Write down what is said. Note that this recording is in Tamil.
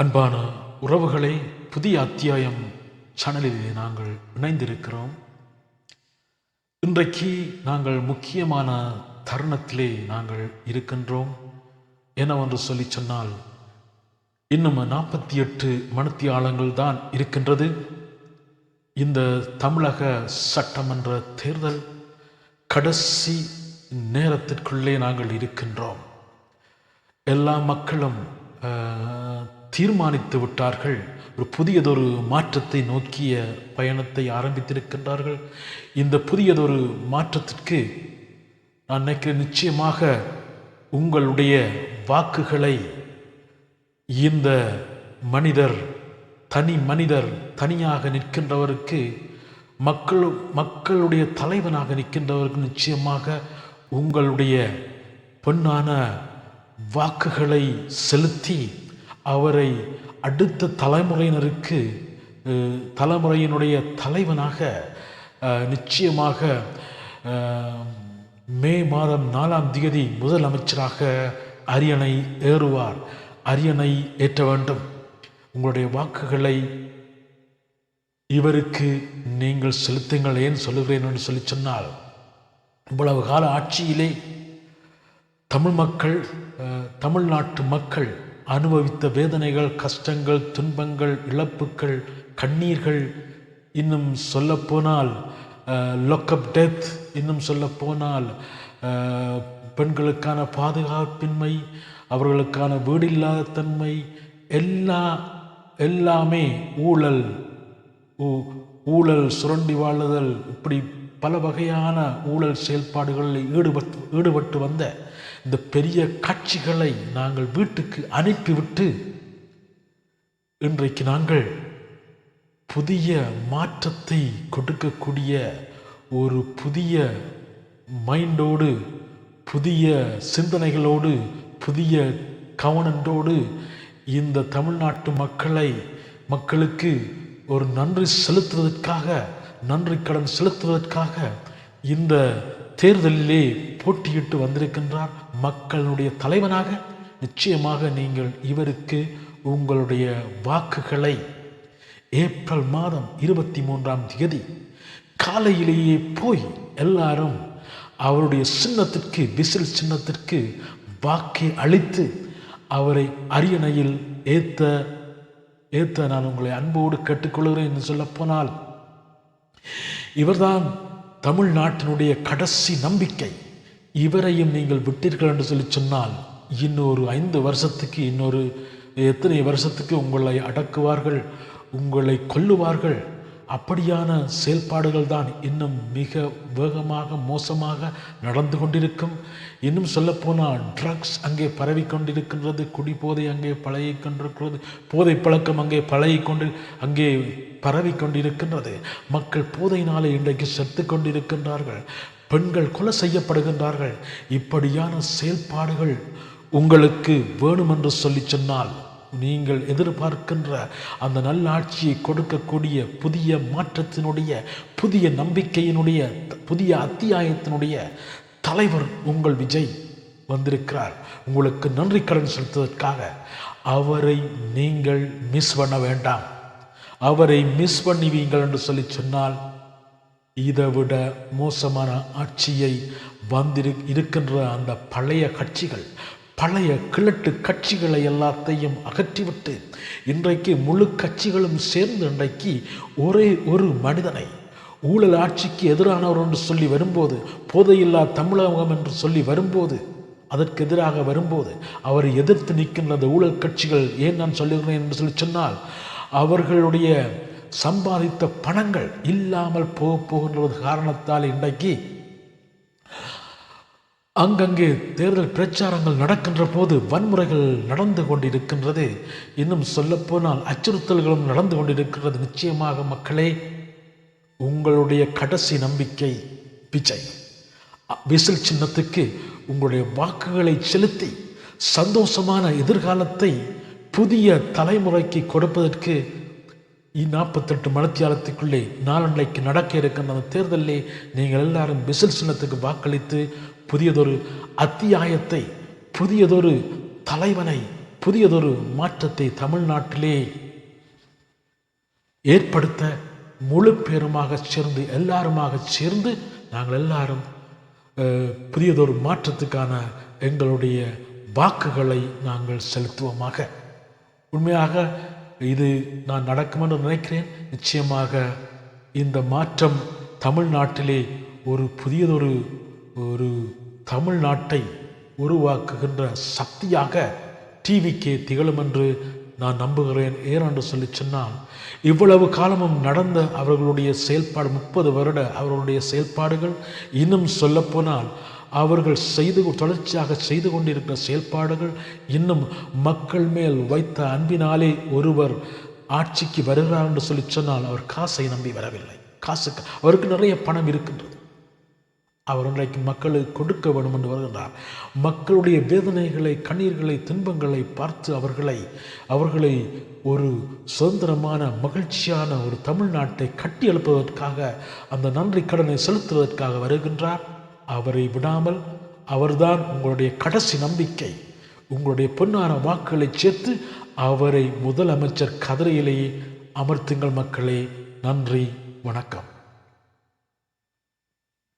அன்பான உறவுகளே, புதிய அத்தியாயம் சேனலிலே நாங்கள் இணைந்திருக்கிறோம். இன்றைக்கு நாங்கள் முக்கியமான தருணத்திலே நாங்கள் இருக்கின்றோம். என்னவென்று சொல்லி சொன்னால், இன்னும் 48 மணித்தியாலங்கள் தான் இருக்கின்றது. இந்த தமிழக சட்டமன்ற தேர்தல் கடைசி நேரத்திற்குள்ளே நாங்கள் இருக்கின்றோம். எல்லா மக்களும் தீர்மானித்து விட்டார்கள். ஒரு புதியதொரு மாற்றத்தை நோக்கிய பயணத்தை ஆரம்பித்திருக்கின்றார்கள். இந்த புதியதொரு மாற்றத்திற்கு நான் நினைக்கிறேன், நிச்சயமாக உங்களுடைய வாக்குகளை இந்த மனிதர் தனியாக நிற்கின்றவருக்கு, மக்களுடைய தலைவனாக நிற்கின்றவருக்கு நிச்சயமாக உங்களுடைய பொன்னான வாக்குகளை செலுத்தி அவரை அடுத்த தலைமுறையினுடைய தலைவனாக நிச்சயமாக மே மாதம் 4ஆம் தேதி முதலமைச்சராக அரியணை ஏறுவார். அரியணை ஏற்ற வேண்டும். உங்களுடைய வாக்குகளை இவருக்கு நீங்கள் செலுத்துங்கள். ஏன் சொல்லுகிறேன் என்று சொல்லி சொன்னால், இவ்வளவு கால ஆட்சியிலே தமிழ்நாட்டு மக்கள் அனுபவித்த வேதனைகள், கஷ்டங்கள், துன்பங்கள், இழப்புகள், கண்ணீர்கள், இன்னும் சொல்லப்போனால் லாக்அப் டெத், இன்னும் சொல்லப்போனால் பெண்களுக்கான பாதுகாப்பின்மை, அவர்களுக்கான வீடில்லாத தன்மை, எல்லாமே ஊழல், சுரண்டி வாழுதல், இப்படி பல வகையான ஊழல் செயல்பாடுகளில் ஈடுபட்டு வந்த இந்த பெரிய கட்சிகளை நாங்கள் வீட்டுக்கு அனுப்பிவிட்டு இன்றைக்கு நாங்கள் புதிய மாற்றத்தை கொடுக்கக்கூடிய ஒரு புதிய மைண்டோடு, புதிய சிந்தனைகளோடு, புதிய கவனத்தோடு இந்த தமிழ்நாட்டு மக்களுக்கு ஒரு நன்றி கடன் செலுத்துவதற்காக இந்த தேர்தலிலே போட்டியிட்டு வந்திருக்கின்றார். மக்களுடைய தலைவனாக நிச்சயமாக நீங்கள் இவருக்கு உங்களுடைய வாக்குகளை ஏப்ரல் மாதம் 23ஆம் தேதி காலையிலேயே போய் எல்லாரும் அவருடைய சின்னத்திற்கு, விசில் சின்னத்திற்கு வாக்கை அளித்து அவரை அரியணையில் ஏற்ற நான் உங்களை அன்போடு கேட்டுக்கொள்கிறேன். என்று சொல்லப்போனால், இவர்தான் தமிழ்நாட்டினுடைய கடைசி நம்பிக்கை. இவரையும் நீங்கள் விட்டீர்கள் என்று சொல்லி சொன்னால், இன்னொரு 5 வருஷத்துக்கு, இன்னொரு எத்தனை வருஷத்துக்கு உங்களை அடக்குவார்கள், உங்களை கொல்லுவார்கள். அப்படியான செயல்பாடுகள் தான் இன்னும் மிக வேகமாக, மோசமாக நடந்து கொண்டிருக்கும். இன்னும் சொல்லப்போனால் ட்ரக்ஸ் அங்கே பரவி கொண்டிருக்கின்றது, குடிபோதை அங்கே பழகி கொண்டிருக்கிறது, போதை பழக்கம் அங்கே அங்கே பரவி கொண்டிருக்கின்றது. மக்கள் போதையினாலே இன்றைக்கு செத்து கொண்டிருக்கின்றார்கள். பெண்கள் கொலை செய்யப்படுகின்றார்கள். இப்படியான செயல்பாடுகள் உங்களுக்கு வேணுமென்று சொல்லி சொன்னால், நீங்கள் எதிர்பார்க்கின்ற அந்த நல்ல ஆட்சியை கொடுக்கக்கூடிய புதிய மாற்றத்தினுடைய, புதிய நம்பிக்கையினுடைய, புதிய அத்தியாயத்தினுடைய தலைவர் உங்கள் விஜய் வந்திருக்கிறார். உங்களுக்கு நன்றி கடன் செலுத்துவதற்காக அவரை நீங்கள் மிஸ் பண்ண வேண்டாம். அவரை மிஸ் பண்ணுவீங்கள் என்று சொல்லி சொன்னால், இதை விட மோசமான ஆட்சியை இருக்கின்ற அந்த பழைய கட்சிகள், பழைய கிழட்டு கட்சிகளை எல்லாத்தையும் அகற்றிவிட்டு இன்றைக்கு முழு கட்சிகளும் சேர்ந்து இன்றைக்கு ஒரே ஒரு மனிதனை, ஊழல் ஆட்சிக்கு எதிரானவர் என்று சொல்லி வரும்போது, போதையில்லா தமிழகம் என்று சொல்லி வரும்போது, அதற்கு எதிராக வரும்போது அவரை எதிர்த்து நிற்கின்ற அந்த ஊழல் கட்சிகள், ஏன் நான் சொல்லுகிறேன் என்று சொல்லி சொன்னால், அவர்களுடைய சம்பாதித்த பணங்கள் இல்லாமல் போகின்றது காரணத்தால் இன்றைக்கு அங்கங்கே தேர்தல் பிரச்சாரங்கள் நடக்கின்ற போது வன்முறைகள் நடந்து கொண்டிருக்கின்றது. இன்னும் சொல்லப்போனால் அச்சுறுத்தல்களும் நடந்து கொண்டிருக்கிறது. நிச்சயமாக மக்களே, உங்களுடைய கடைசி நம்பிக்கை விஜய். விசில் சின்னத்துக்கு உங்களுடைய வாக்குகளை செலுத்தி சந்தோஷமான எதிர்காலத்தை புதிய தலைமுறைக்கு கொடுப்பதற்கு 48 மணித்தியாலத்துக்குள்ளே நாளன்றைக்கு நடக்க இருக்கின்ற அந்த தேர்தலிலே நீங்கள் எல்லாரும் விசில் சின்னத்துக்கு வாக்களித்து புதியதொரு அத்தியாயத்தை, புதியதொரு தலைவனை புதியதொரு மாற்றத்தை தமிழ்நாட்டிலே ஏற்படுத்த முழு பேருமாக சேர்ந்து எல்லாருமாக சேர்ந்து நாங்கள் எல்லாரும் புதியதொரு மாற்றத்துக்கான எங்களுடைய வாக்குகளை நாங்கள் செலுத்துவோமாக. உண்மையாக இது நான் நடக்கும் என்று நினைக்கிறேன். நிச்சயமாக இந்த மாற்றம் தமிழ்நாட்டிலே ஒரு புதியதொரு தமிழ்நாட்டை உருவாக்குகின்ற சக்தியாக டிவிக்கே திகழும் என்று நான் நம்புகிறேன். ஏனென்று சொல்லி சொன்னால், இவ்வளவு காலமும் நடந்த அவர்களுடைய செயல்பாடு 30 வருட அவர்களுடைய செயல்பாடுகள், இன்னும் சொல்லப்போனால் அவர்கள் தொடர்ச்சியாக செய்து கொண்டிருக்கிற செயல்பாடுகள், இன்னும் மக்கள் மேல் வைத்த அன்பினாலே ஒருவர் ஆட்சிக்கு வருகிறார் என்று சொல்லி சொன்னால் அவர் காசை நம்பி வரவில்லை. காசுக்கு அவருக்கு நிறைய பணம் இருக்கின்றது. அவர் இன்றைக்கு மக்களுக்கு கொடுக்க வேண்டும் என்று வருகின்றார். மக்களுடைய வேதனைகளை, கண்ணீர்களை, துன்பங்களை பார்த்து அவர்களை ஒரு சுதந்திரமான மகிழ்ச்சியான ஒரு தமிழ்நாட்டை கட்டி எழுப்புவதற்காக, அந்த நன்றி கடனை செலுத்துவதற்காக வருகின்றார். அவரை விடாமல், அவர்தான் உங்களுடைய கடைசி நம்பிக்கை. உங்களுடைய பொன்னான வாக்குகளை சேர்த்து அவரை முதலமைச்சர் கதிரையிலேயே அமர்த்துங்கள் மக்களே. நன்றி, வணக்கம்.